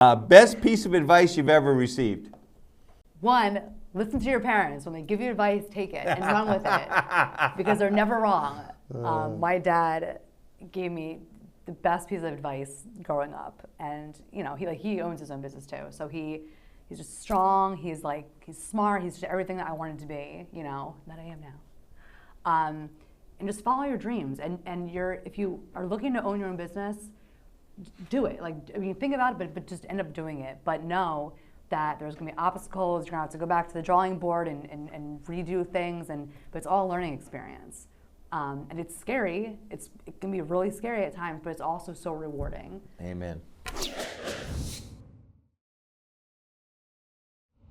Best piece of advice you've ever received? One, listen to your parents. When they give you advice, take it and run with it because they're never wrong. My dad gave me the best piece of advice growing up, and he owns his own business too. So he's just strong. He's smart. He's just everything that I wanted to be. That I am now. And just follow your dreams. And if you are looking to own your own business, do it. Think about it, but just end up doing it. But know that there's going to be obstacles. You're going to have to go back to the drawing board and redo things. But it's all a learning experience. And it's scary. It can be really scary at times, but it's also so rewarding. Amen.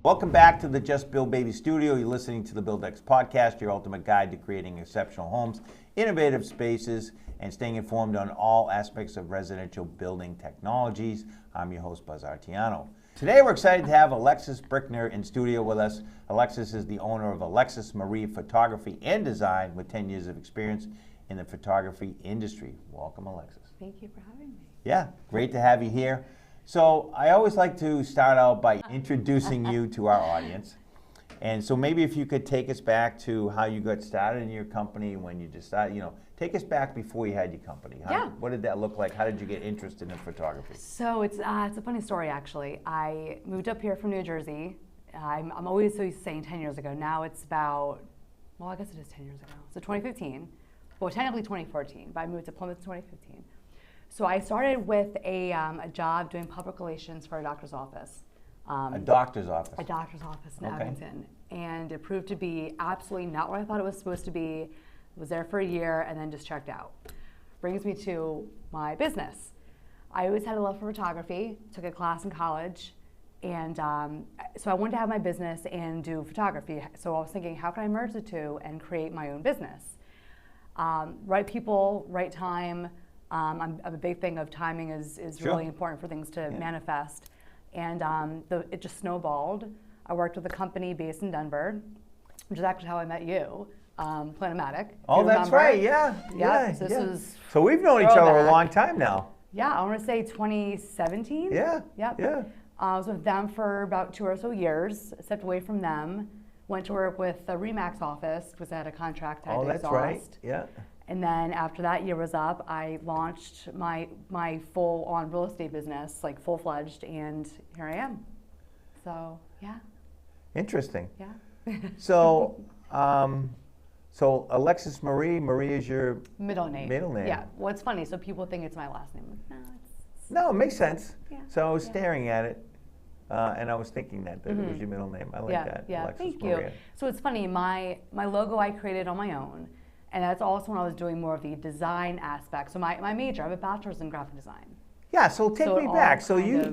Welcome back to the Just Build Baby Studio. You're listening to the BuildX podcast, your ultimate guide to creating exceptional homes, innovative spaces, and staying informed on all aspects of residential building technologies. I'm your host, Buzz Artiano. Today we're excited to have Alexis Brickner in studio with us. Alexis is the owner of Alexis Marie Photography and Design with 10 years of experience in the photography industry. Welcome, Alexis. Thank you for having me. Yeah, great to have you here. So I always like to start out by introducing you to our audience. And so maybe if you could take us back to how you got started in your company, when you decided, take us back before you had your company. What did that look like? How did you get interested in photography? So it's a funny story, actually. I moved up here from New Jersey. I'm always so used to saying 10 years ago. Now it's about, I guess it is 10 years ago. So 2015. Well, technically 2014, but I moved to Plymouth in 2015. So I started with a job doing public relations for a doctor's office. A doctor's office? A doctor's office in Abington. And it proved to be absolutely not what I thought it was supposed to be. Was there for a year and then just checked out. Brings me to my business. I always had a love for photography, took a class in college, and so I wanted to have my business and do photography. So I was thinking, how can I merge the two and create my own business? Right people, right time. I'm a big thing of timing is Sure. really important for things to manifest. And it just snowballed. I worked with a company based in Denver, which is actually how I met you, Planomatic. Oh, that's right, yeah. So this was So we've known each other a long time now. Yeah, I want to say 2017. Yeah. Yep. Yeah. I was with them for about 2 or so years, stepped away from them, went to work with the Remax office because I had a contract I had to exhaust. Right, yeah. And then after that year was up, I launched my full-on real estate business, like full-fledged, and here I am. So, yeah. Interesting. Yeah. So Alexis Marie is your middle name. Middle name. Yeah. Well, it's funny. So people think it's my last name. No, it makes sense. Yeah. So I was staring at it, and I was thinking that it was your middle name. I like that. Yeah. Alexis Thank Maria. you. So it's funny. My logo I created on my own. And that's also when I was doing more of the design aspect. So my major, I have a bachelor's in graphic design. Yeah, so take me back. So you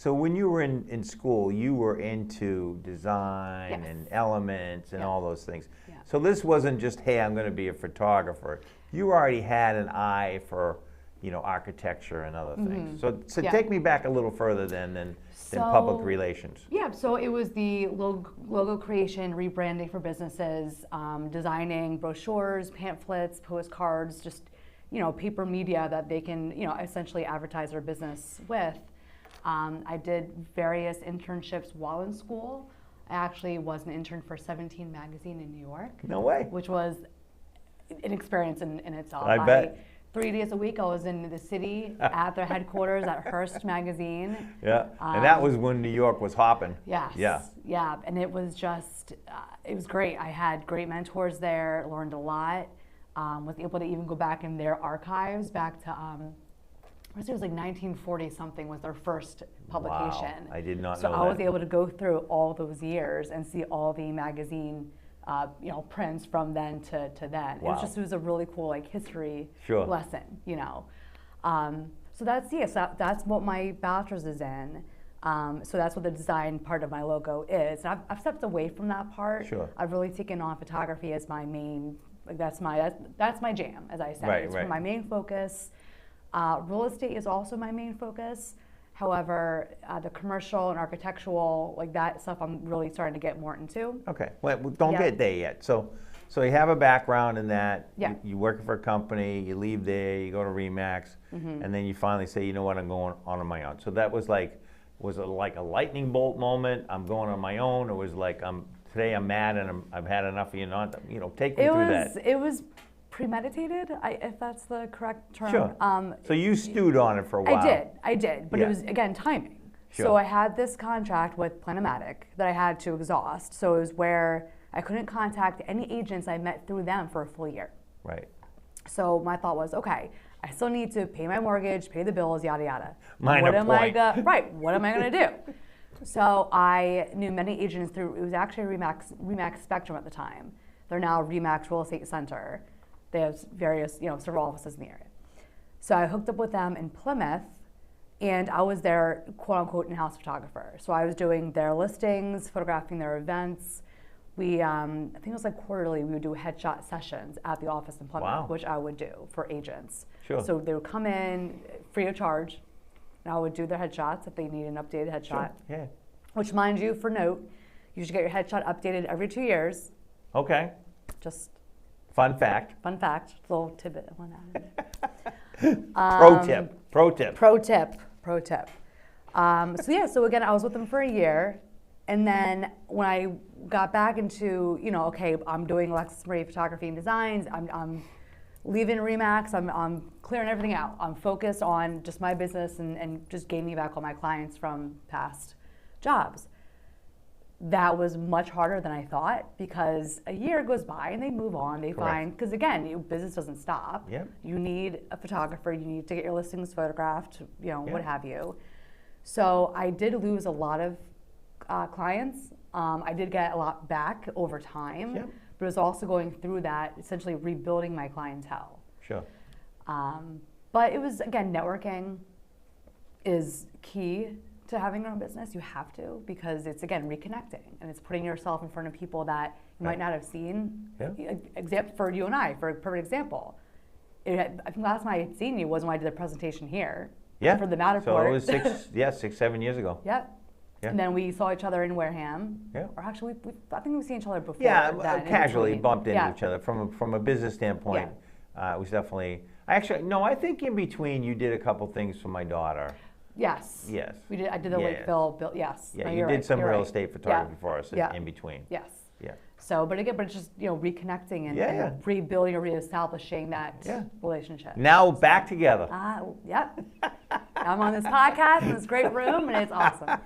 when you were in school, you were into design and elements and all those things. Yeah. So this wasn't just, hey, I'm going to be a photographer. You already had an eye for, architecture and other things. So take me back a little further than public relations. Yeah, so it was the logo creation, rebranding for businesses, designing brochures, pamphlets, postcards, just paper media that they can essentially advertise their business with. I did various internships while in school. I actually was an intern for 17 magazine in New York. No way. Which was an experience in itself. I bet. 3 days a week I was in the city at their headquarters at Hearst magazine. Yeah, and that was when New York was hopping. Yes. Yeah, and it was just, it was great. I had great mentors there, learned a lot, was able to even go back in their archives back to, I think it was like 1940 something was their first publication. Wow, I did not know that. So I was that. able to go through all those years and see all the magazine prints from then to then. Wow. It was a really cool history Sure. lesson, So that's what my bachelor's is in. So that's what the design part of my logo is. And I've stepped away from that part. Sure. I've really taken on photography as my main, that's my jam, as I said. Right, it's right. my main focus. Real estate is also my main focus. However, the commercial and architectural, that stuff I'm really starting to get more into. Okay, well, don't get there yet. So So you have a background in that. Yeah. You work for a company, you leave there, you go to Remax, and then you finally say, you know what, I'm going on my own. So that was like a lightning bolt moment? I'm going on my own, or was like today I'm mad and I've had enough of you not, take me through that. It was premeditated, if that's the correct term. Sure. So you stewed on it for a while. I did, but it was, again, timing. Sure. So I had this contract with Planomatic that I had to exhaust. So it was where I couldn't contact any agents I met through them for a full year. Right. So my thought was, okay, I still need to pay my mortgage, pay the bills, yada yada. What am I going to do? So I knew many agents through, it was actually Remax Spectrum at the time. They're now Remax Real Estate Center. They have various, several offices in the area. So I hooked up with them in Plymouth, and I was their quote unquote in-house photographer. So I was doing their listings, photographing their events. We, I think it was like quarterly, we would do headshot sessions at the office in Plymouth, which I would do for agents. Sure. So they would come in free of charge, and I would do their headshots if they need an updated headshot. Sure. Yeah. Which, mind you, for note, you should get your headshot updated every 2 years. Okay. Just fun fact. Little tidbit I want to add. Pro tip. So again, I was with them for a year, and then when I got back into, okay, I'm doing Alexis Marie photography and designs, I'm leaving Remax, I'm clearing everything out. I'm focused on just my business and just gaining back all my clients from past jobs. That was much harder than I thought, because a year goes by and they move on, they find, because again, your business doesn't stop. Yep. You need a photographer, you need to get your listings photographed, what have you. So I did lose a lot of clients. I did get a lot back over time, Yep. but it was also going through that, essentially rebuilding my clientele. Sure. But it was, again, networking is key to having your own business. You have to, because it's, again, reconnecting, and it's putting yourself in front of people that you might not have seen. Except for you and I, for a perfect example. I think last time I had seen you was when I did a presentation here. Yeah. For the Matterport. So it was 6, 7 years ago. Yep. Yeah. And then we saw each other in Wareham. Yeah. Or actually, I think we've seen each other before. Yeah, that, casually bumped into each other from a business standpoint. It was definitely. I think in between you did a couple things for my daughter. Yes. Yes. We did. I did the Lakeville build. Yes. Yeah, no, you did some real estate photography Yeah. for us in between. Yes. Yeah. So, but it's just reconnecting and rebuilding or reestablishing that relationship. Now back together. Yep. I'm on this podcast in this great room, and it's awesome.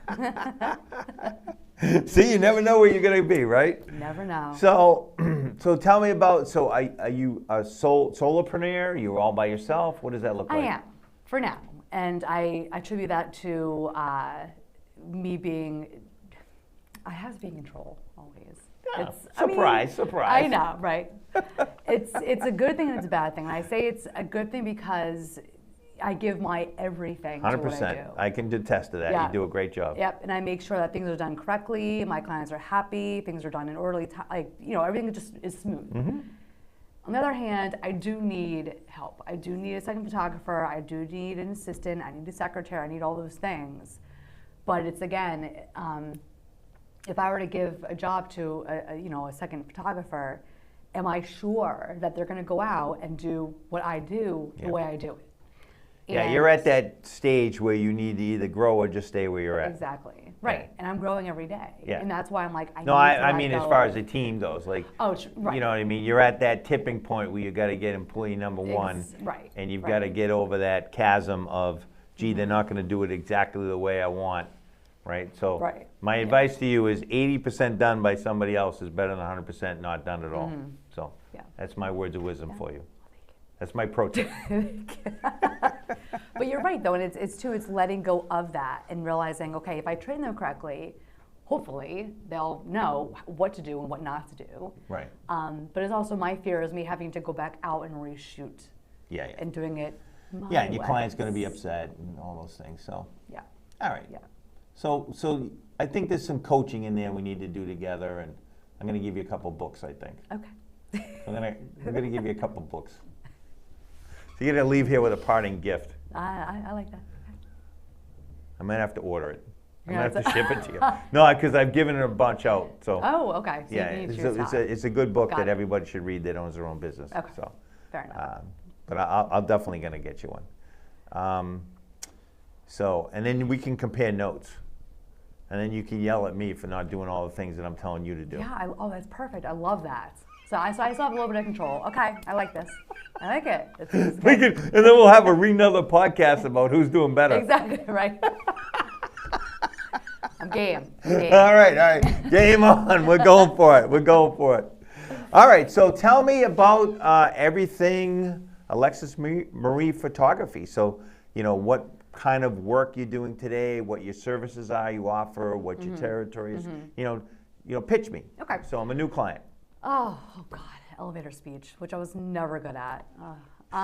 See, you never know where you're going to be, right? You never know. So tell me about. So are you a solopreneur? You're all by yourself. What does that look like? I am, for now, and I attribute that to me being. I have to be in control always. Yeah. Surprise. I know, right? It's a good thing and it's a bad thing. And I say it's a good thing because I give my everything 100%. To what I do. I can attest to that. Yeah. You do a great job. Yep, and I make sure that things are done correctly, my clients are happy, things are done in orderly time, everything just is smooth. Mm-hmm. On the other hand, I do need help. I do need a second photographer, I do need an assistant, I need a secretary, I need all those things. But it's, again, if I were to give a job to a second photographer, am I sure that they're going to go out and do what I do the way I do it? Yeah, you're at that stage where you need to either grow or just stay where you're at. Exactly. Right. Yeah. And I'm growing every day. Yeah. And that's why I'm like, I mean, as far as the team goes, like, right. You know what I mean? You're at that tipping point where you got to get employee number one. Right. And you've got to get over that chasm of, gee, they're not going to do it exactly the way I want. Right? So my advice to you is 80% done by somebody else is better than 100% not done at all. Mm-hmm. So that's my words of wisdom for you. That's my pro tip. But you're right, though, and it's letting go of that and realizing, okay, if I train them correctly, hopefully they'll know what to do and what not to do. Right. But it's also my fear is me having to go back out and reshoot. Yeah. And doing it. And your client's going to be upset and all those things. So. Yeah. All right. Yeah. So I think there's some coaching in there we need to do together, and I'm going to give you a couple books, I think. Okay. I'm going to give you a couple books. So you're going to leave here with a parting gift. I like that. I might have to order it. I'm going to have to ship it to you. No, because I've given it a bunch out. So Oh, okay. So yeah, you need to it's, choose it's a good book Got that it. everybody should read that owns their own business. Okay. So, Fair enough. but I'll definitely going to get you one. So, and then we can compare notes. And then you can yell at me for not doing all the things that I'm telling you to do. Yeah, oh, that's perfect. I love that. So I still have a little bit of control. Okay, I like this. I like it. It's We can, and then we'll have another podcast about who's doing better. exactly, right? I'm game. All right. Game on. We're going for it. All right, so tell me about everything Alexis Marie Photography. So, what kind of work you're doing today, what your services are you offer, what your territory is. Pitch me. Okay. So I'm a new client. Oh God, elevator speech, which I was never good at.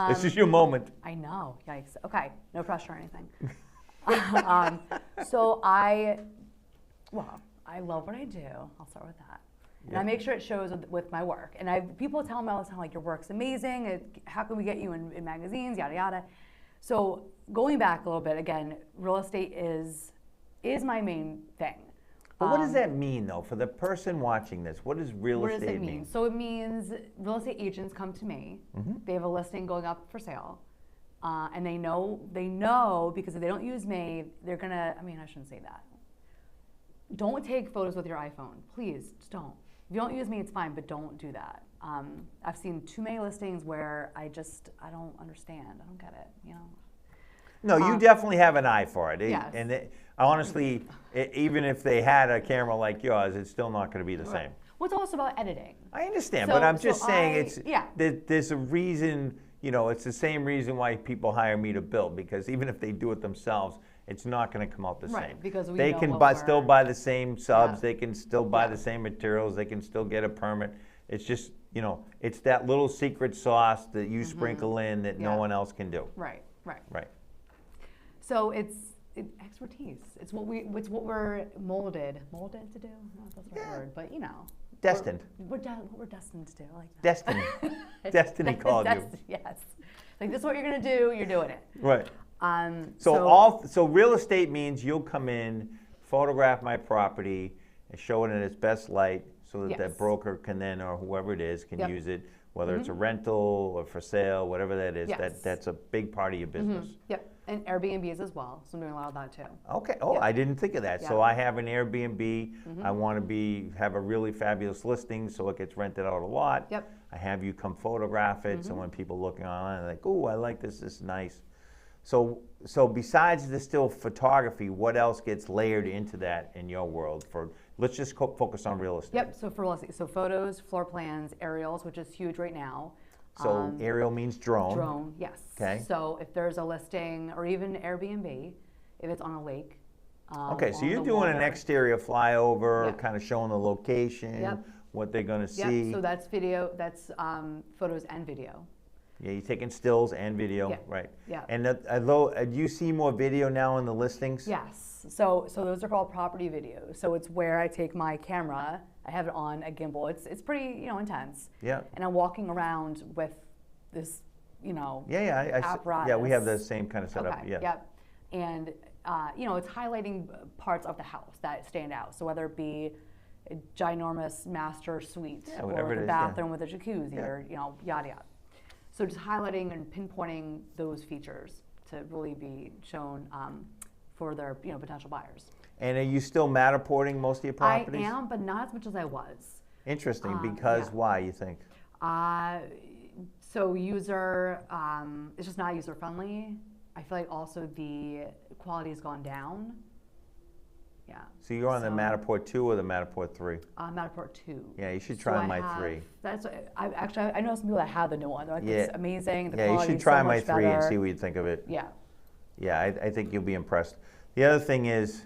This is your moment. I know. Yikes. Okay, no pressure or anything. So I love what I do. I'll start with that. And I make sure it shows with my work. And people tell me all the time, like, your work's amazing. How can we get you in magazines, yada, yada. So going back a little bit, again, real estate is my main thing. But what does that mean, though, for the person watching this? What does real estate mean? What does it mean? So it means real estate agents come to me. They have a listing going up for sale. And they know because if they don't use me, they're going to, I shouldn't say that. Don't take photos with your iPhone. Please, just don't. If you don't use me, it's fine, but don't do that. I've seen too many listings where I don't understand. I don't get it, No, you definitely have an eye for it. Yes. And honestly, even if they had a camera like yours, it's still not going to be the same. Well, it's also about editing. I understand, but I'm just saying yeah. there's a reason, it's the same reason why people hire me to build, because even if they do it themselves, it's not going to come out the Right, same. because we they know can what still buy the same subs, Yeah. they can still buy Yeah. the same materials, they can still get a permit. It's just, it's that little secret sauce that you sprinkle in that no Yeah. one else can do. Right. Right. So it's expertise. It's what we're molded to do. I don't know if that's the right word, but Destined. What we're destined to do. I like that. Destiny. Destiny called you. Yes. Like, this is what you're gonna do. You're doing it. Right. So So real estate means you'll come in, photograph my property, and show it in its best light, so that Yes. that broker can then, or whoever it is, can Yep. use it, whether it's a rental or for sale, whatever that is. Yes. That's a big part of your business. Yep. And Airbnbs as well. So I'm doing a lot of that too. Okay. Oh, Yep. I didn't think of that. So Yeah. I have an Airbnb. I want to have a really fabulous listing, so it gets rented out a lot. Yep. I have you come photograph it, so when people looking online, they're like, "Oh, I like this. This is nice." So besides the still photography, what else gets layered into that in your world? Let's just focus on real estate. Yep. So for real estate, so photos, floor plans, aerials, which is huge right now. So aerial means drone. Drone, yes. Okay. So if there's a listing, or even Airbnb, if it's on a lake. Okay, so on you're the doing an water. exterior flyover, Yep. kind of showing the location, Yep. what they're going to see. Yep. So that's video. That's photos and video. Yeah, you're taking stills and video, Yeah. right? Yeah. And do you see more video now in the listings? Yes. So those are called property videos. So it's where I take my camera. I have it on a gimbal. It's pretty intense. Yeah. And I'm walking around with this apparatus. Yeah, we have the same kind of setup. Okay. Yeah. Yep. And it's highlighting parts of the house that stand out. So whether it be a ginormous master suite, Yeah, or whatever it the is, yeah. bathroom with a jacuzzi, Yeah. or yada yada. So just highlighting and pinpointing those features to really be shown for their potential buyers. And are you still Matterporting most of your properties? I am, but not as much as I was. Interesting, because yeah. why, you think? So it's just not user friendly. I feel like also the quality has gone down. Yeah. So you're on the Matterport 2 or the Matterport 3? Matterport 2. Yeah, you should try my 3. I know some people that have the new one. They're like, it's amazing. The Yeah, you quality should is try so my much 3 and better. see what you think of it. Yeah. Yeah, I think you'll be impressed. The other thing is,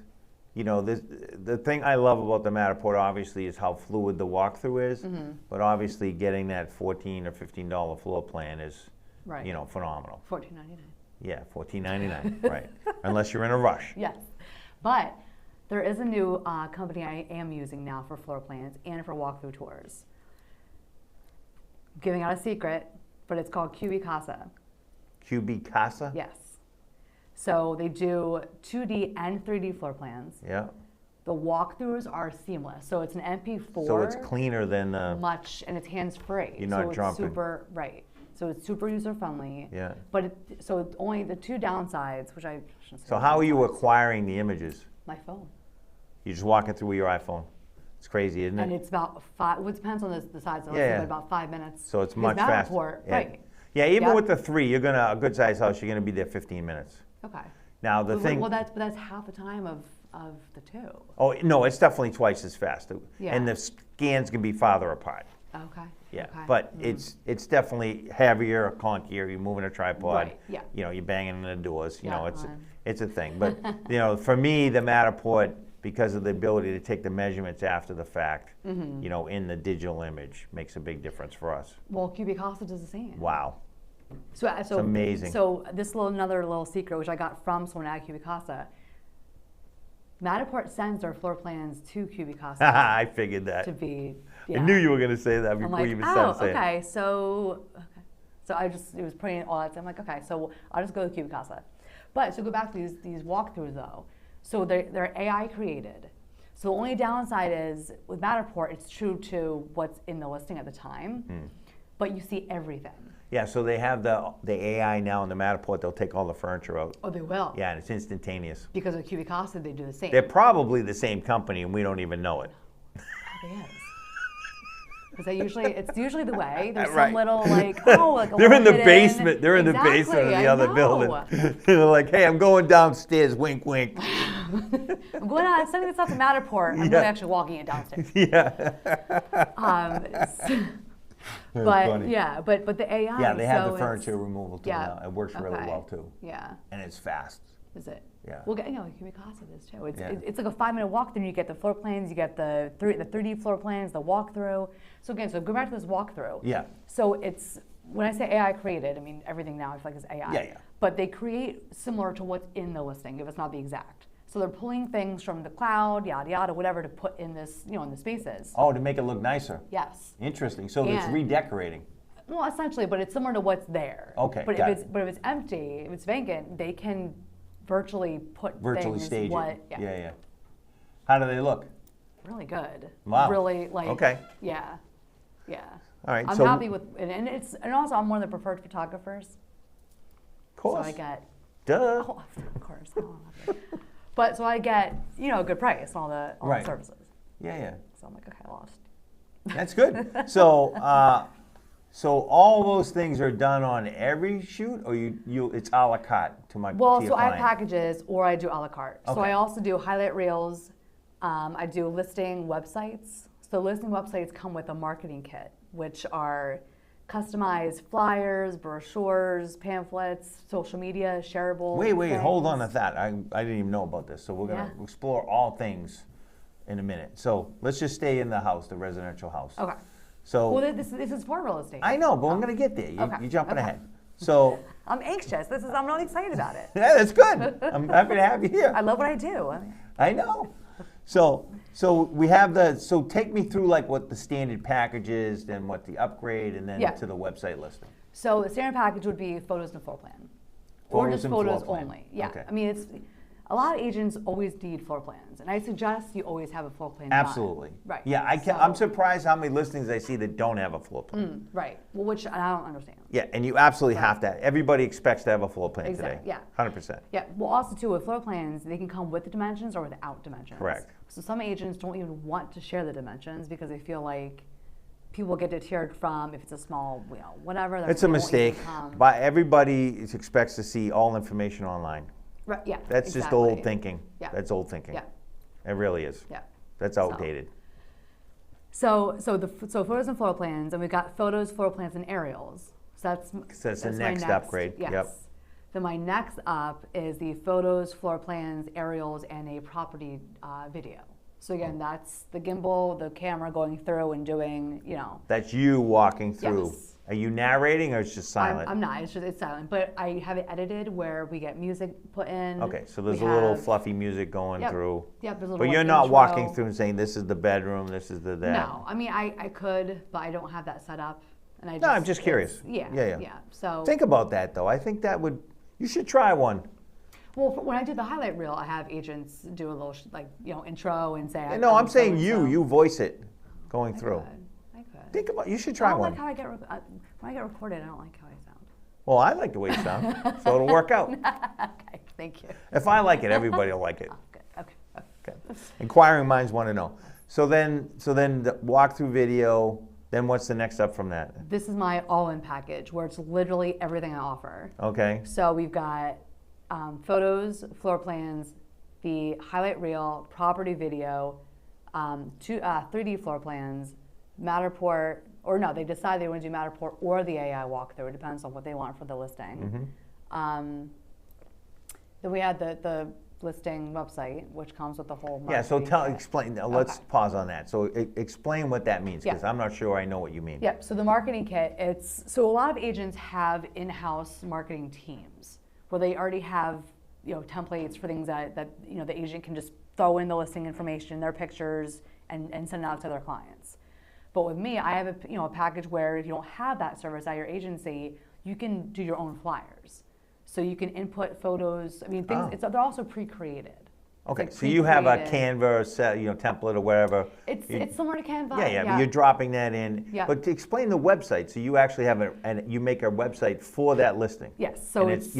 the thing I love about the Matterport obviously is how fluid the walkthrough is, but obviously getting that $14 or $15 floor plan is, Right. phenomenal. $14.99. Yeah, $14.99, right? Unless you're in a rush. Yes. But there is a new company I am using now for floor plans and for walkthrough tours. Giving out a secret, but it's called QB Casa. QB Casa? Yes. So they do 2D and 3D floor plans. Yeah. The walkthroughs are seamless. So it's an MP4. So it's cleaner than much, and it's hands-free. You're not so it's jumping. super, right. So it's super user-friendly. Yeah. But so it's only the two downsides, which I shouldn't say. So how are you acquiring the images? My phone. You're just walking through with your iPhone. It's crazy, isn't it? And it's about 5, well, it depends on the size of it, Yeah. but about 5 minutes. So it's Because much faster. Matterport, Yeah. right. Yeah, even Yep. with the 3, a good sized house, you're gonna be there 15 minutes. Okay. Now the thing. Well, that's half the time of the 2. Oh no, it's definitely twice as fast. Yeah. And the scans can be farther apart. Okay. Yeah, Okay. but it's definitely heavier, clunkier. You're moving a tripod. Right, yeah. You know, you're banging in the doors. You Yeah, know, right. it's a thing. But you know, for me, the Matterport, because of the ability to take the measurements after the fact, Mm-hmm. you know, in the digital image, makes a big difference for us. Well, QB Casa does the same. Wow. So amazing. So this another little secret, which I got from someone at QB Casa. Matterport sends their floor plans to QB Casa I figured that. to be. I Yeah. knew you were going to say that I'm before like, you even oh, started saying it. okay. So it was putting all that. So I'm like, okay, so I'll just go to QB Casa. But so go back to these walkthroughs though. So they're AI created. So the only downside is with Matterport, it's true to what's in the listing at the time, but you see everything. Yeah, so they have the AI now in the Matterport. They'll take all the furniture out. Oh, they will. Yeah, and it's instantaneous. Because of QB Casa, they do the same. They're probably the same company, and we don't even know it. Probably is. Because it's usually the way. There's Right. some little like, oh, like a They're in the hidden- basement. They're in the Exactly, basement of the I other know. building. They're like, hey, I'm going downstairs. Wink, wink. I'm going on sending this stuff to Matterport. I'm Yeah. really actually walking it downstairs. Yeah. But funny. yeah, but the AI. Yeah, they have so the it's- furniture removal tool now. It works really okay. well too, Yeah. and it's fast. Is it? Yeah. Well, you know, QB Casa is too. Yeah. It's like a 5-minute walkthrough. You get the floor plans, you get the 3D floor plans, the walkthrough. So again, so go back to this walkthrough. Yeah. So it's when I say AI created, I mean everything now I feel like is AI. Yeah, yeah. But they create similar to what's in the listing, if it's not the exact. So they're pulling things from the cloud, yada yada, whatever, to put in this, you know, in the spaces. Oh, to make it look nicer. Yes. Interesting. So it's And- redecorating. Well, essentially, but it's similar to what's there. Okay, But got if it's empty, if it's vacant, they can virtually put Virtually things stage what it. yeah. Yeah. How do they look? Really good. Wow. Really like Okay. Yeah. Yeah. All right, I'm so- happy with and also I'm one of the preferred photographers. Of course. So I get Duh. oh, of course. Oh, but so I get, you know, a good price on all the Right. services. Yeah, yeah. So I'm like, okay, I lost. That's good. So all those things are done on every shoot, or it's a la carte to Well, to your so I have client? packages or I do a la carte. So Okay. I also do highlight reels. I do listing websites. So listing websites come with a marketing kit, which are customized flyers, brochures, pamphlets, social media, shareable. Wait, hold on things. to that. I didn't even know about this. So we're going to Yeah. explore all things in a minute. So let's just stay in the house, the residential house. Okay. So Well, this is for real estate. I know, but I'm going to get there. Okay, You're jumping okay. ahead. So I'm anxious. I'm really excited about it. yeah, that's good. I'm happy to have you here. I love what I do. I know. So we have so take me through like what the standard package is, then what the upgrade, and then Yeah. to the website listing. So the standard package would be photos and floor plan. Or Photos just and floor photos plan. only. Yeah. Okay. I mean, it's a lot of agents always need floor plans, and I suggest you always have a floor plan. done. Absolutely. Right. Yeah, So- I'm surprised how many listings I see that don't have a floor plan. Right. Well, which I don't understand. Yeah, and you absolutely have to. Everybody expects to have a floor plan Exactly, today. yeah. 100%. Yeah. Well, also too with floor plans, they can come with the dimensions or without dimensions. Correct. So some agents don't even want to share the dimensions because they feel like people get deterred from if it's a small, you know, whatever. It's a they won't even mistake. come. But everybody expects to see all information online. Right. Yeah. That's just exactly. old thinking. Yeah. That's old thinking. Yeah. It really is. Yeah. That's So- outdated. So photos and floor plans, and we've got photos, floor plans, and aerials. So that's the my next upgrade. Yes. Yep. Then my next up is the photos, floor plans, aerials, and a property video. So again, that's the gimbal, the camera going through and doing, you know. That's you walking through. Yes. Are you narrating or it's just silent? I'm not. It's silent, but I have it edited where we get music put in. Okay, so there's We a little have- fluffy music going Yep. through. Yep, there's a little. But like, you're not intro. walking through and saying this is the bedroom, this is the that. No, I mean I could, but I don't have that set up, and I. No, I'm just curious. Yeah. Yeah. Yeah. So. Think about that though. I think you should try one. Well, when I do the highlight reel, I have agents do a little intro and say. No, I'm saying so-and-so. you voice it going through. I could. Think about. You should I try don't one. like how I get when I get recorded. I don't like how I sound. Well, I like the way you sound, so it'll work out. Okay, thank you. If I like it, everybody will like it. Oh, good. Okay. Okay. Inquiring minds want to know. So then the walkthrough video. Then what's the next up from that? This is my all-in package where it's literally everything I offer. Okay. So we've got photos, floor plans, the highlight reel, property video, 3D floor plans, Matterport, or no, they decide they want to do Matterport or the AI walkthrough. It depends on what they want for the listing. Then we had the listing website, which comes with the whole Yeah, so marketing kit. explain, let's pause on that. So explain what that means, because Yeah. I'm not sure I know what you mean. Yep, so the marketing kit, so a lot of agents have in-house marketing teams where they already have, templates for things that the agent can just throw in the listing information, their pictures, and send it out to their clients. But with me, I have a package where if you don't have that service at your agency, you can do your own flyers. So you can input photos. I mean, they're also pre-created. Okay, Like so you have a pre-created. Canva set, template or whatever. It's similar to Canva. Yeah, but you're dropping that in. Yeah. But to explain the website, so you actually have and you make a website for that listing. Yes, so and it's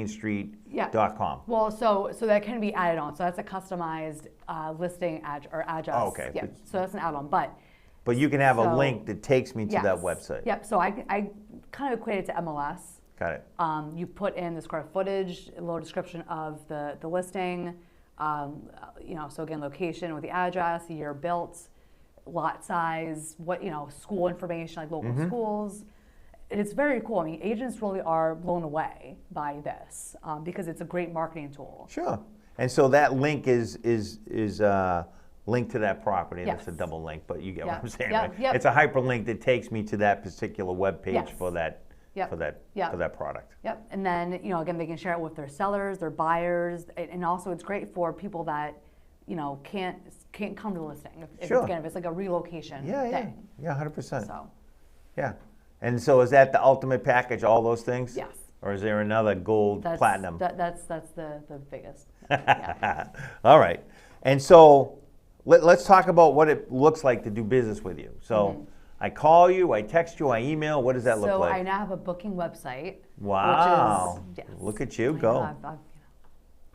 123mainstreet.com. Well, so that can be added on. So that's a customized listing address. Oh, okay. Yeah, so that's an add-on. But you can have a so- link that takes me to yes. that website. Yep. So I kind of equate it to MLS. Got it. You put in the square footage, a little description of the listing. So again, location with the address, year built, lot size, school information like local schools. And it's very cool. I mean, agents really are blown away by this because it's a great marketing tool. Sure. And so that link is linked to that property. Yes. That's a double link, but you get Yep. what I'm saying, Yep. right? Yep. It's a hyperlink that takes me to that particular web page Yes. for that Yep. for that Yep. for that product. Yep. And then, again, they can share it with their sellers, their buyers, and also it's great for people that, can't come to the listing. Sure. If it's like a relocation Yeah, thing. 100%. So, Yeah. And so is that the ultimate package, all those things? yes. Or is there another gold, platinum? That's the biggest. Yeah. All right. And so let's talk about what it looks like to do business with you. So I call you, I text you, I email. What does that look So like? I now have a booking website. Wow. Which is, yes. Look at you, I go. know, I've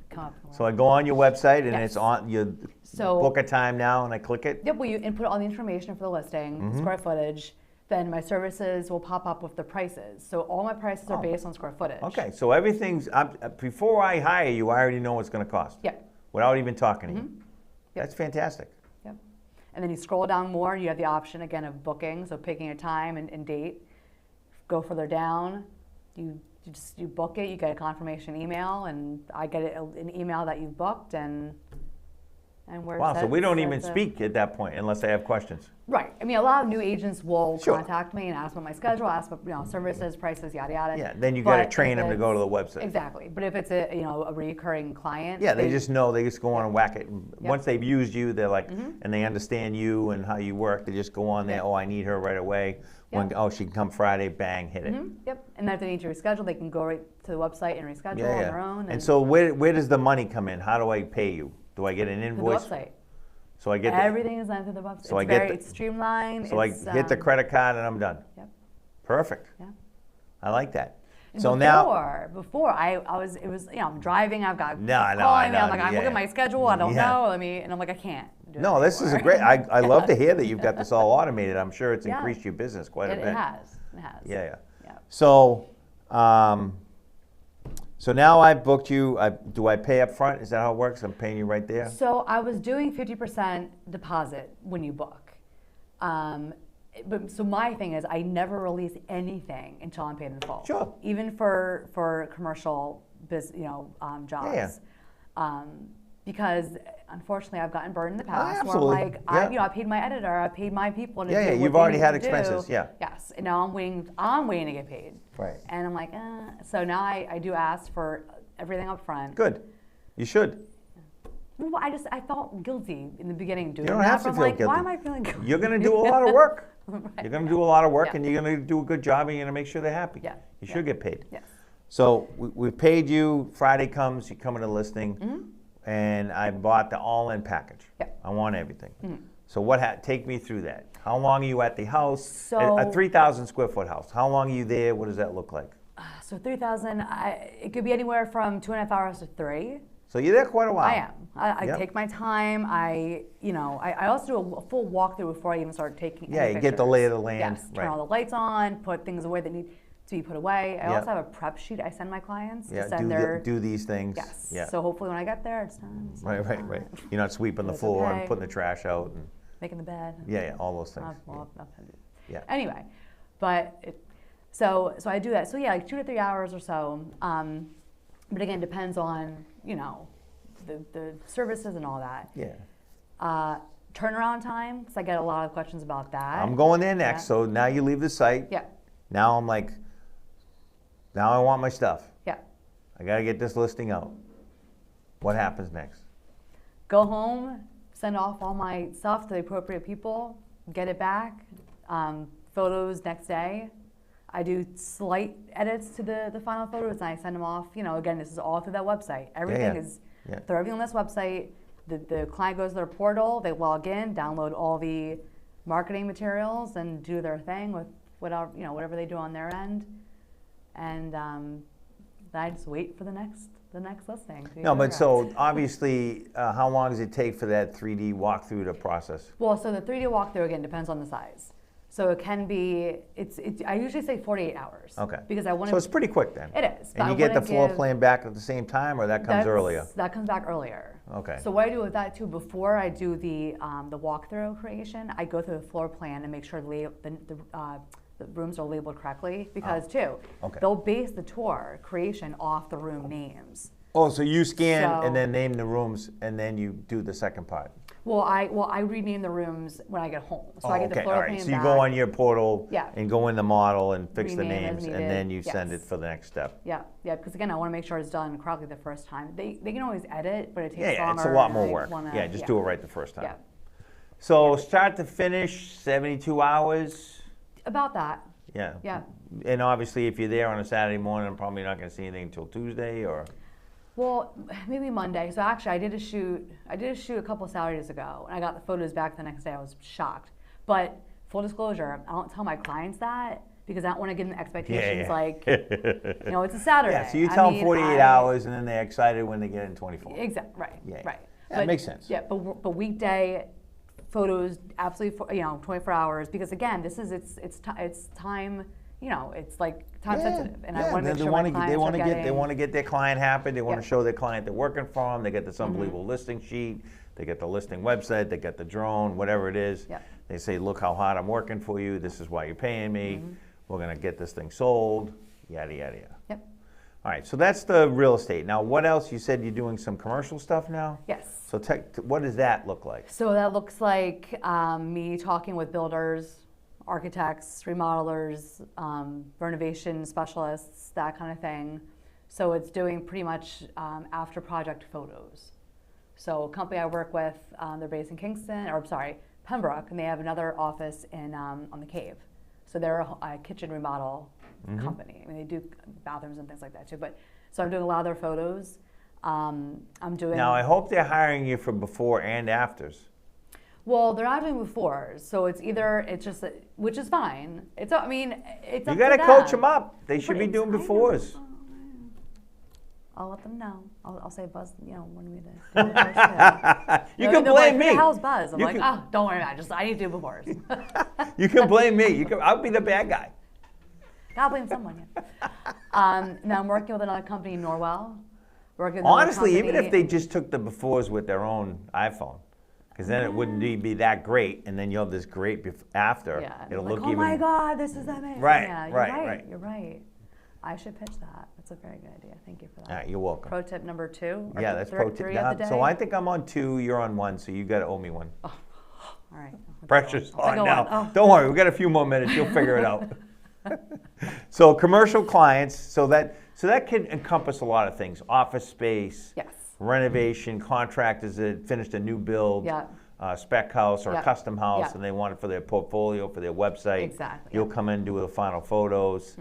come up with a So lot. I go on your website and Yes. it's on, you So- book a time now and I click it? Yep, well, you input all the information for the listing, Mm-hmm. the square footage, then my services will pop up with the prices. So all my prices are based on square footage. Okay, so everything's, before I hire you, I already know what's going to cost. Yep. Without even talking to you. Mm-hmm. Yep. That's fantastic. Yep. And then you scroll down more, you have the option again of booking, so picking a time and date. Go further down, you book it, you get a confirmation email, and I get an email that you've booked, and we're Wow, so set- we don't set even to- speak at that point unless I have questions. Right. I mean, a lot of new agents will Sure. contact me and ask about my schedule, ask about services, prices, yada yada. Yeah, then you got to But train if them to go to the it's- website. Exactly. But if it's a recurring client, Yeah, they just know, they just go on and whack it. And Yep. Once they've used you, they're like, Mm-hmm. and they understand you and how you work, they just go on there, Yep. oh, I need her right away. When, Yep. oh, she can come Friday, bang, hit it. Yep. And then if they need to reschedule, they can go right to the website and reschedule on their own. And so where does the money come in? How do I pay you? Do I get an through the invoice? website. So I get Everything is done through the website. So I it's get very the- it's streamlined. so I it's, hit the credit card and I'm done. Yep. Perfect. Yeah. I like that. And So now, before I was I'm driving. I've got No, I know, calling I me. I'm know, like I'm yeah. looking at my schedule. I don't Yeah. know. And I'm like I can't. Do no, it this is a anymore. great, I love to hear that you've got this all automated. I'm sure it's Yeah. increased your business quite a It bit. has. It has. Yeah. Yeah. So, so now I've booked you. Do I pay up front? Is that how it works? I'm paying you right there? So I was doing 50% deposit when you book. But so my thing is I never release anything until I'm paid in full. Sure. Even for commercial jobs. Yeah. Because unfortunately I've gotten burned in the past absolutely. where Yeah. I paid my editor, I paid my people to do Yeah, what you've they already need had to do. expenses, yeah. Yes. And now I'm waiting to get paid. Right. And I'm like, so now I do ask for everything up front. Good. You should. Well, I felt guilty in the beginning doing You don't that. have to but I'm feel like, guilty. why am I feeling guilty? You're going to do a lot of work. Right. You're going to do a lot of work Yeah. and you're going to do a good job and you're going to make sure they're happy. Yeah. You should Yeah. get paid. Yes. So we paid you. Friday comes, you come in a listing, and I bought the all-in package. Yep. I want everything. So take me through that. How long are you at the house? So- a 3,000 square foot house. How long are you there? What does that look like? So 3,000, it could be anywhere from 2.5 hours to 3. So you're there quite a while. I am. I Yep. take my time. I also do a full walkthrough before I even start taking Yeah, any you get the pictures. lay of the land. Yes, turn Right. all the lights on, put things away that need to be put away. I Yep. also have a prep sheet I send my clients Yeah, to send their... do these things. Yes. Yeah. So hopefully when I get there, it's done. It's Right. You're not sweeping the It's floor okay. and putting the trash out. And, making the bed. yeah, all those things. Yeah. Anyway, but so I do that. So yeah, like 2 to 3 hours or so. But again, depends on the services and all that. Yeah. Turnaround time, because I get a lot of questions about that. I'm going there next. Yeah. So now you leave the site. Yeah. Now I'm like, now I want my stuff. Yeah. I got to get this listing out. What happens next? Go home, send off all my stuff to the appropriate people, get it back. Photos next day. I do slight edits to the final photos and I send them off. Again, this is all through that website. Everything is through everything on this website. The client goes to their portal, they log in, download all the marketing materials and do their thing with whatever they do on their end. And then I just wait for the next listing. No, but so obviously, how long does it take for that 3D walkthrough to process? Well, so the 3D walkthrough, again, depends on the size. So it can be, I usually say 48 hours. Okay. Because I want So it's pretty quick then. It is. And you get the floor plan back at the same time, or that comes earlier? That comes back earlier. Okay. So what I do with that too, before I do the walkthrough creation, I go through the floor plan and make sure the rooms are labeled correctly, because they'll base the tour creation off the room names. Oh, so you scan and then name the rooms, and then you do the second part. Well, I rename the rooms when I get home. So I get the floor plan So you back. go on your portal Yeah. and go in the model and fix the Rename as names, and needed. then you send it Yes. for the next step. Yeah, because again, I want to make sure it's done correctly the first time. They can always edit, but it takes Yeah, longer. it's a lot and more I work. wanna- Just do it right the first time. Yeah. So start to finish, 72 hours. About that. Yeah. Yeah. And obviously, if you're there on a Saturday morning, I'm probably not going to see anything until Tuesday, or. Well, maybe Monday. So actually, I did a shoot a couple of Saturdays ago, and I got the photos back the next day. I was shocked. But full disclosure, I don't tell my clients that because I don't want to give them expectations like, it's a Saturday. Yeah, so you tell them 48 hours, and then they're excited when they get in 24. Exactly. Right. Yeah. Right. That makes sense. Yeah, but weekday photos, absolutely, 24 hours, because again, this is it's time. It's like time sensitive, and I want to make sure my clients are getting. They want to get their client happy. They want to Yeah. show their client they're working for them. They get this unbelievable listing sheet. They get the listing website. They get the drone, whatever it is. Yeah. They say, "Look how hard I'm working for you. This is why you're paying me. We're gonna get this thing sold." Yada yada yada. Yep. All right. So that's the real estate. Now, what else? You said you're doing some commercial stuff now. Yes. So what does that look like? So that looks like me talking with builders, architects, remodelers, renovation specialists, that kind of thing. So it's doing pretty much after project photos. So a company I work with, they're based in Pembroke, and they have another office on the Cave. So they're a kitchen remodel company. I mean, they do bathrooms and things like that too. But so I'm doing a lot of their photos. I'm doing. Now, I hope they're hiring you for before and afters. Well, they're not doing befores, so it's just, which is fine. It's up You to got to them. coach them up. They should be Right, doing I know. befores. I'll let them know. I'll say, Buzz, when we do. You can blame me. How's Buzz? I'm You like, can- oh, don't worry about it. I need to do befores. You can blame me. I'll be the bad guy. Gotta blame someone. Yeah. Now I'm working with another company in Norwell. Working with another Honestly, even company- if they just took the befores with their own iPhone, because then it wouldn't be that great, and then you'll have this great after. Yeah. It'll like, look oh even. my God, this is amazing. Right, Yeah, you're right, right. right. You're right. I should pitch that. That's a very good idea. Thank you for that. All right, you're welcome. Pro tip number 2. or Yeah, that's three- pro tip. three of the So day? I think I'm on 2. You're on 1, so you got to owe me one. All right. Pressure's I'll take on a now. one. Oh. Don't worry, we've got a few more minutes. You'll figure it out. So commercial clients, so that can encompass a lot of things: office space, Yes. renovation, contractors that finished a new build, Yeah. spec house or a Yep. custom house, Yep. and they want it for their portfolio, for their website. Exactly, You'll yep. come in and do the final photos,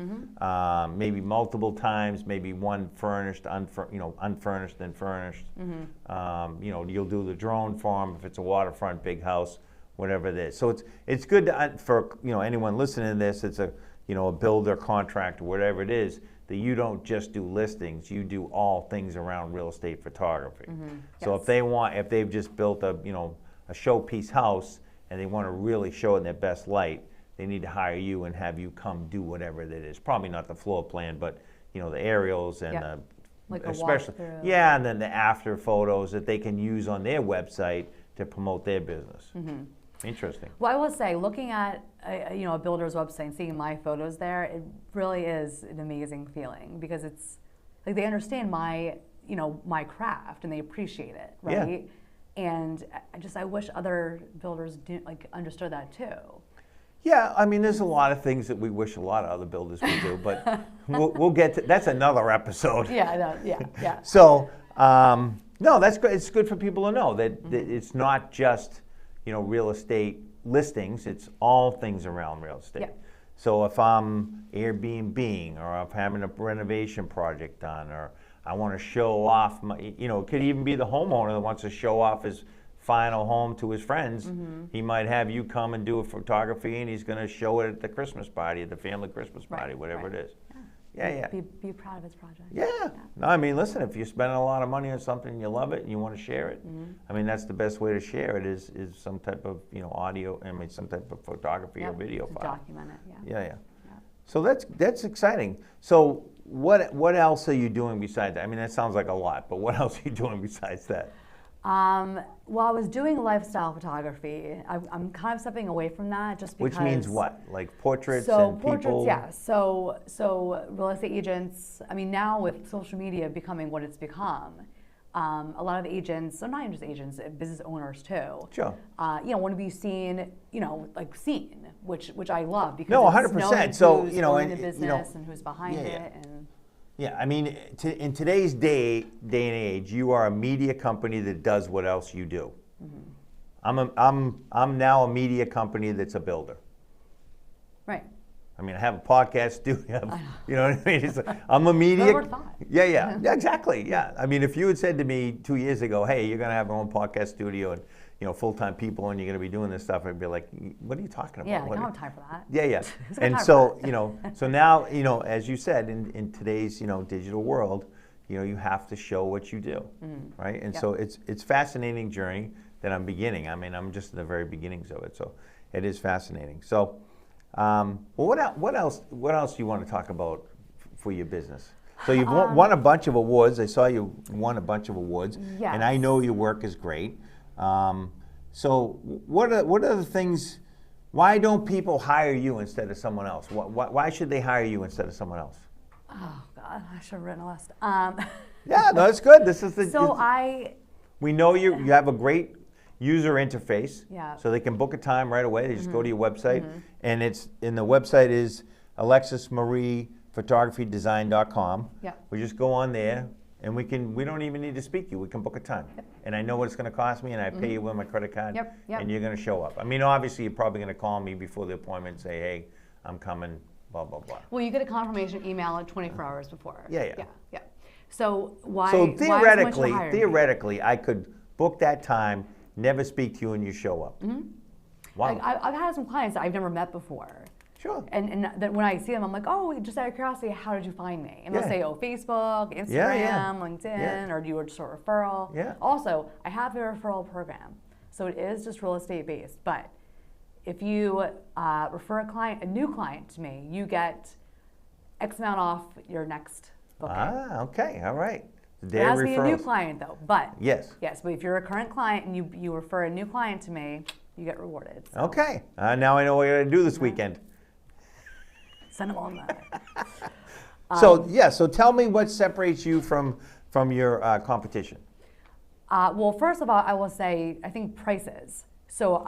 maybe multiple times, maybe one furnished, unfurnished, then furnished. You'll do the drone for them if it's a waterfront big house, whatever it is. So it's good for anyone listening to this. It's a builder, contractor, whatever it is, that you don't just do listings, you do all things around real estate photography. So Yes. if they've just built a showpiece house and they want to really show it in their best light, they need to hire you and have you come do whatever it is. Probably not the floor plan, but the aerials and Yep. the Like a especially walkthrough. yeah, and then the after photos that they can use on their website to promote their business. Interesting. Well, I will say, looking at a builder's website and seeing my photos there, it really is an amazing feeling because it's like they understand my craft and they appreciate it, right? And I wish other builders understood that too. Yeah, I mean, there's a lot of things that we wish a lot of other builders would do, but we'll get to that's another episode. Yeah. So, no, that's good. It's good for people to know that it's not just real estate listings. It's all things around real estate. Yeah. So if I'm Airbnb-ing or if I'm having a renovation project done or I want to show off my, it could even be the homeowner that wants to show off his final home to his friends. He might have you come and do a photography and he's going to show it at the Christmas party, at the family Christmas party, whatever it is. Yeah. Be proud of his project. Yeah. No, I mean, listen, if you're spending a lot of money on something, you love it, and you want to share it, I mean, that's the best way to share it is some type of, audio, some type of photography or video to file. document it, Yeah. So that's exciting. So what else are you doing besides that? I mean, that sounds like a lot, but what else are you doing besides that? Well, I was doing lifestyle photography. I'm kind of stepping away from that just because. Which means what? Like portraits So and portraits, people? yeah. So real estate agents. I mean, now with social media becoming what it's become, a lot of agents, so not just agents, business owners too. Sure. Want to be seen, seen, which I love because No, it's 100%. knowing So, who's owning the business and who's behind it and. Yeah, I mean, in today's day and age, you are a media company that does what else you do. I'm now a media company that's a builder. Right. I mean, I have a podcast studio. You know what I mean? I'm a media. Never thought. Yeah, exactly. Yeah, I mean, if you had said to me 2 years ago, "Hey, you're going to have your own podcast studio and full-time people, and you're going to be doing this stuff," I'd be like, "What are you talking about?" Yeah, I don't have time for that. Yeah. And so, so now, as you said, in today's, digital world, you have to show what you do, right? And so it's fascinating journey that I'm beginning. I mean, I'm just in the very beginnings of it, so it is fascinating. So, what else do you want to talk about for your business? So you've won a bunch of awards. I saw you won a bunch of awards, and I know your work is great. So what are the things? Why don't people hire you instead of someone else? Why should they hire you instead of someone else? Oh God, I should have written a list. Yeah, no, it's good. This is the. So We know you have a great user interface. Yeah. So they can book a time right away. They just go to your website, and the website is alexismariephotographydesign.com. Yeah. We just go on there. And we don't even need to speak to you. We can book a time. And I know what it's going to cost me, and I pay you with my credit card. Yep. And you're going to show up. I mean, obviously, you're probably going to call me before the appointment and say, "Hey, I'm coming." Blah blah blah. Well, you get a confirmation email at 24 hours before. Yeah. So why? So why theoretically, I could book that time, never speak to you, and you show up. Wow. Like, I've had some clients that I've never met before. Sure. And that when I see them, I'm like, oh, just out of curiosity, how did you find me? And they'll say, oh, Facebook, Instagram, LinkedIn, or you were just a referral. Yeah. Also, I have a referral program. So it is just real estate based. But if you refer a new client to me, you get X amount off your next booking. Okay. All right. It has to be a new client, though. But yes. But if you're a current client and you refer a new client to me, you get rewarded. So. Okay. Now I know what you're going to do this weekend. Send them on that. So tell me what separates you from your competition. Well, first of all, I will say I think prices. So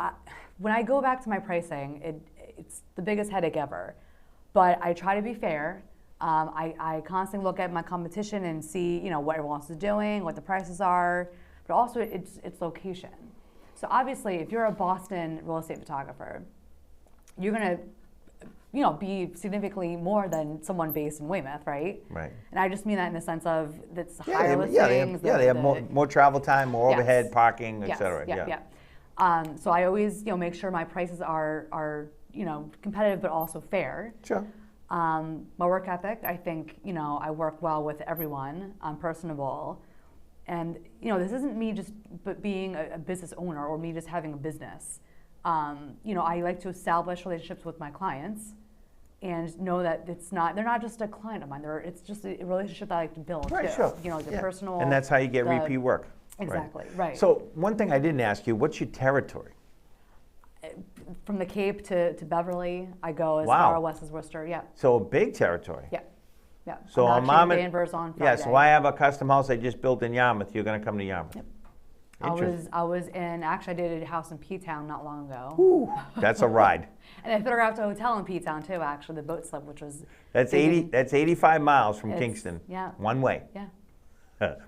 when I go back to my pricing, it's the biggest headache ever. But I try to be fair. I constantly look at my competition and see what everyone else is doing, what the prices are, but also it's location. So obviously, if you're a Boston real estate photographer, you're gonna, be significantly more than someone based in Weymouth, right? Right. And I just mean that in the sense of that's Yeah, higher listings. they have more travel time, more Yes. overhead, parking, et Yes, cetera. yeah. So I always, make sure my prices are competitive but also fair. Sure. My work ethic, I think, I work well with everyone. I'm personable. And, this isn't me just being a business owner or me just having a business. I like to establish relationships with my clients and know that they're not just a client of mine. It's just a relationship that I like to build. Right, too. sure. The personal. And that's how you get repeat work. Exactly, right. So one thing I didn't ask you, what's your territory? From the Cape to Beverly, I go as Wow. far west as Worcester. Yeah. So a big territory. Yeah. Yeah. So I'm I'm actually in Danvers on Friday. Yeah, so I have a custom house I just built in Yarmouth. You're going to come to Yarmouth. Yep. Interesting. Actually I did a house in P-Town not long ago. Ooh, that's a ride. And I photographed a hotel in P-Town too, actually, the boat slip, which was That's 85 miles from Kingston. Yeah. One way. Yeah.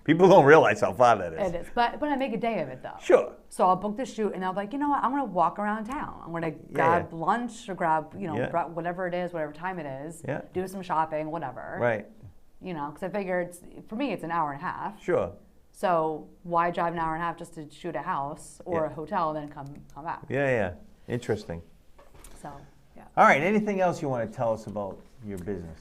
People don't realize how far that is. It is. But I make a day of it though. Sure. So I'll book the shoot and I'll be like, you know what, I'm gonna walk around town. I'm gonna grab lunch or grab, whatever it is, whatever time it is. Yeah. Do some shopping, whatever. Right. Because I figure for me it's an hour and a half. Sure. So why drive an hour and a half just to shoot a house or a hotel and then come back? Yeah. Interesting. So, yeah. All right, anything else you want to tell us about your business?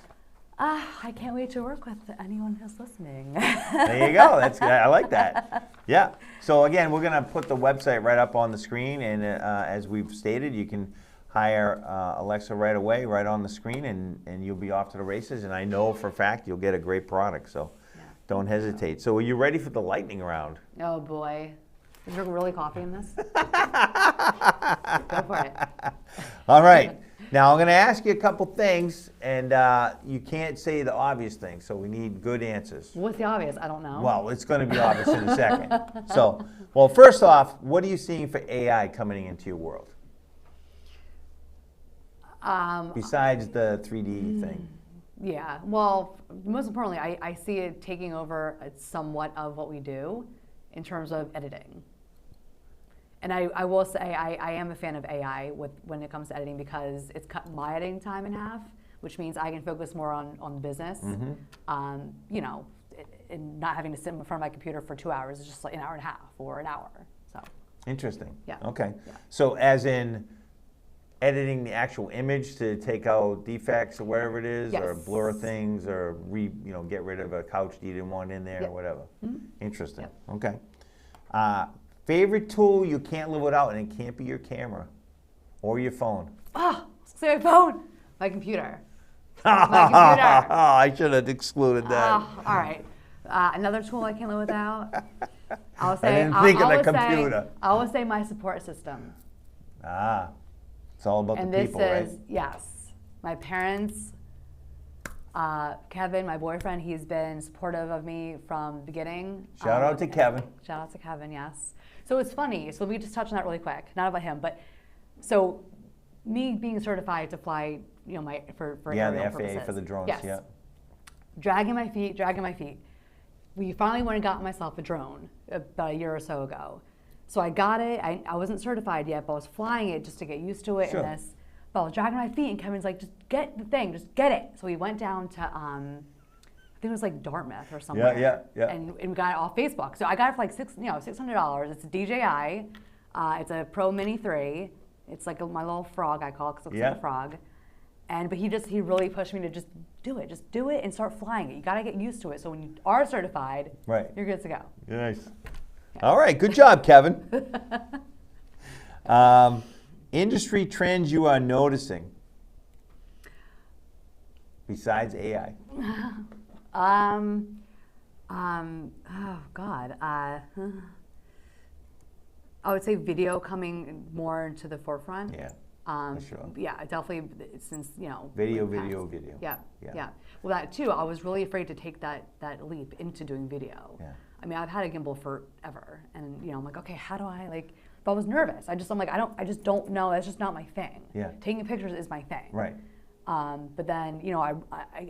I can't wait to work with anyone who's listening. There you go. I like that. Yeah. So again, we're going to put the website right up on the screen, and as we've stated, you can hire Alexa right away, right on the screen, and you'll be off to the races. And I know for a fact you'll get a great product. So don't hesitate. So are you ready for the lightning round? Oh boy. Is there really coffee in this? Go for it. All right. Now I'm going to ask you a couple things, and you can't say the obvious things, so we need good answers. What's the obvious? I don't know. Well, it's going to be obvious in a second. So, first off, what are you seeing for AI coming into your world? Besides the 3D thing. Yeah. Well, most importantly, I see it taking over somewhat of what we do in terms of editing. And I will say I am a fan of AI when it comes to editing because it's cut my editing time in half, which means I can focus more on business. And not having to sit in front of my computer for 2 hours. It's just like an hour and a half or an hour. So. Interesting. Yeah. Okay. Yeah. So as in editing the actual image to take out defects or whatever it is, or blur things, or get rid of a couch you didn't want in there or whatever. Interesting. Okay. Favorite tool you can't live without, and it can't be your camera or your phone. Say my phone. My computer. My computer. I should have excluded that. All right. Another tool I can't live without. I'll say. I didn't think of the computer. I will say my support system. It's all about the people, right? And this is, yes, my parents, Kevin, my boyfriend, he's been supportive of me from the beginning. Shout out to Kevin. Shout out to Kevin, yes. So it's funny, so let me just touch on that really quick, not about him, but so me being certified to fly, for aerial the purposes. FAA for the drones, yes. Dragging my feet. We finally went and got myself a drone about a year or so ago. So I got it. I wasn't certified yet, but I was flying it just to get used to it. Sure. And but I was dragging my feet, and Kevin's like, "Just get the thing, just get it." So we went down to, I think it was like Dartmouth or something. Yeah. And we got it off Facebook. So I got it for like $600. It's a DJI. It's a Pro Mini 3. It's like my little frog, I call it, because it looks like a frog. But he really pushed me to just do it and start flying it. You got to get used to it. So when you are certified, you're good to go. Nice. All right, good job, Kevin. Industry trends you are noticing besides AI? Oh God. I would say video coming more to the forefront. Yeah. For sure. Yeah, definitely since, Video. Yeah. Well, that too, I was really afraid to take that leap into doing video. Yeah. I mean, I've had a gimbal forever, and I'm like, okay, how do I but I was nervous. I'm like, I just don't know. That's just not my thing. Yeah. Taking pictures is my thing. Right. But then, I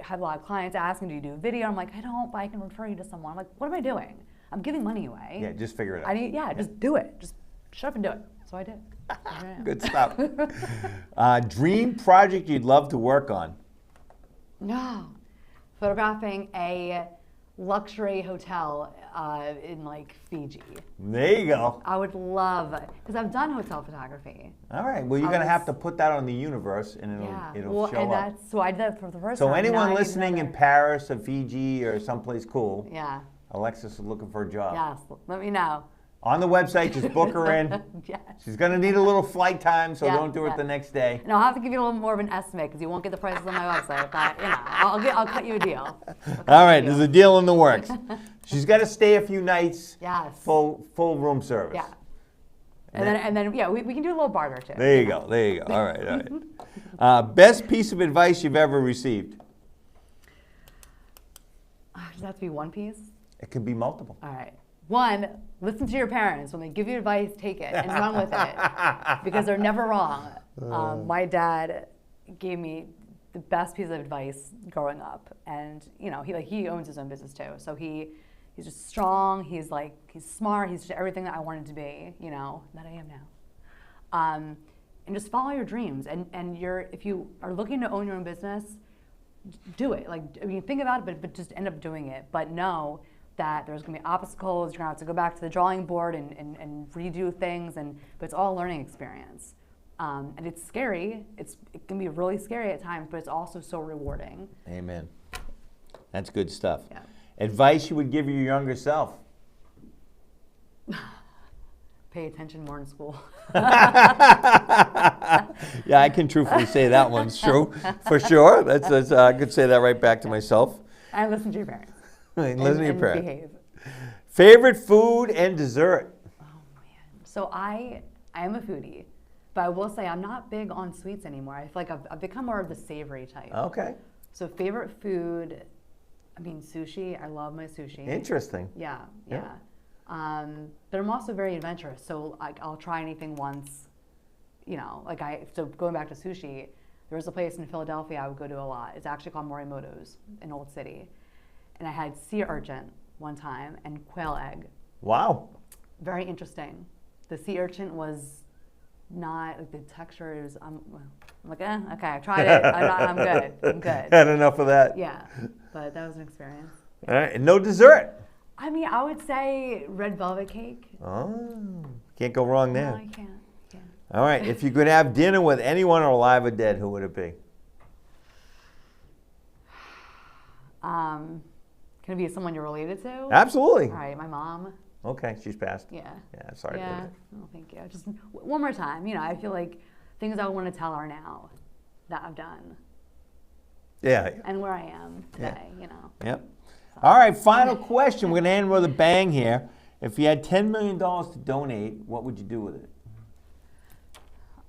have a lot of clients asking, do you do video? I'm like, I don't, but I can refer you to someone. I'm like, what am I doing? I'm giving money away. Yeah, just figure it out. Just do it. Just shut up and do it. So I did. So here I am. Good stuff. Dream project you'd love to work on? No. Photographing a luxury hotel in like Fiji. There you go. I would love, because I've done hotel photography. All right. Well, you're going to have to put that on the universe, and it'll show and up. so I did that for the first So time. anyone listening in Paris or Fiji or someplace cool, Yeah. Alexis is looking for a job. Yes. Let me know. On the website, just book her in. Yes. She's going to need a little flight time, so Yeah, don't do it the next day. And I'll have to give you a little more of an estimate because you won't get the prices on my website. But I'll cut you a deal. All right, there's a deal in the works. She's got to stay a few nights. Yes. Full room service. Yeah. And then yeah, we can do a little barter too. There you go. There you go. All right. Best piece of advice you've ever received? Does that have to be one piece? It can be multiple. All right. One, listen to your parents. When they give you advice, take it and run with it because they're never wrong. My dad gave me the best piece of advice growing up, and he owns his own business too. So he's just strong. He's smart. He's just everything that I wanted to be. That I am now. And just follow your dreams. And if you are looking to own your own business, do it. Think about it, but just end up doing it. But know that there's going to be obstacles. You're going to have to go back to the drawing board and redo things, but it's all a learning experience. And it's scary. It can be really scary at times, but it's also so rewarding. Amen. That's good stuff. Yeah. Advice you would give your younger self? Pay attention more in school. Yeah, I can truthfully say that one's true, for sure. That's I could say that right back to myself. And listen to your parents. Listen to your parents. Behave. Favorite food and dessert? Oh man. So I am a foodie, but I will say I'm not big on sweets anymore. I feel like I've become more of the savory type. Okay. So favorite food, sushi. I love my sushi. Interesting. Yeah. But I'm also very adventurous, so I'll try anything once. So going back to sushi, there was a place in Philadelphia I would go to a lot. It's actually called Morimoto's in Old City. And I had sea urchin one time and quail egg. Wow. Very interesting. The sea urchin was not, the texture is, I'm like, okay, I tried it. I'm good. Had enough of that. Yeah, but that was an experience. All right, and no dessert? I would say red velvet cake. Oh, can't go wrong there. No, I can't. All right, if you could have dinner with anyone alive or dead, who would it be? Can it be someone you're related to? Absolutely. All right, my mom. Okay, she's passed. Yeah. Yeah, sorry. Yeah. Oh, thank you. Just one more time. I feel like things I want to tell her now that I've done. Yeah. And where I am today. Yep. All right, final question. We're going to end with a bang here. If you had $10 million to donate, what would you do with it?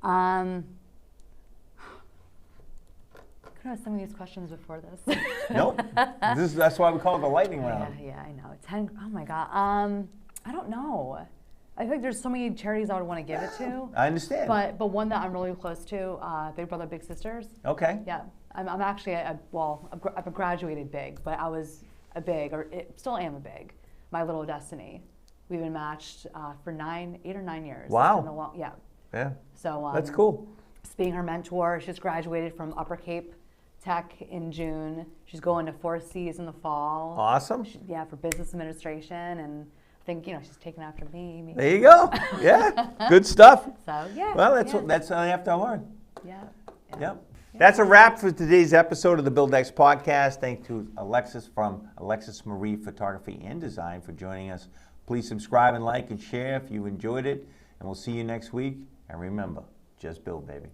Could I have some of these questions before this? Nope. That's why we call it the lightning round. Yeah, I know. Oh my God. I don't know. I think there's so many charities I would want to give it to. I understand. But one that I'm really close to, Big Brother Big Sisters. Okay. Yeah, I'm actually I've graduated big, but I was a big, still am a big. My Little Destiny. We've been matched for 8 or 9 years. Wow. Yeah. Yeah. So that's cool. Just being her mentor. She's graduated from Upper Cape Tech in June. She's going to 4 Cs in the fall. Awesome. For business administration, and I think she's taking after me. There you go. Yeah, good stuff. So yeah. Well, that's all you have to learn. Yeah. Yep. That's a wrap for today's episode of the BuildX podcast. Thanks to Alexis from Alexis Marie Photography and Design for joining us. Please subscribe and like and share if you enjoyed it, and we'll see you next week. And remember, just build, baby.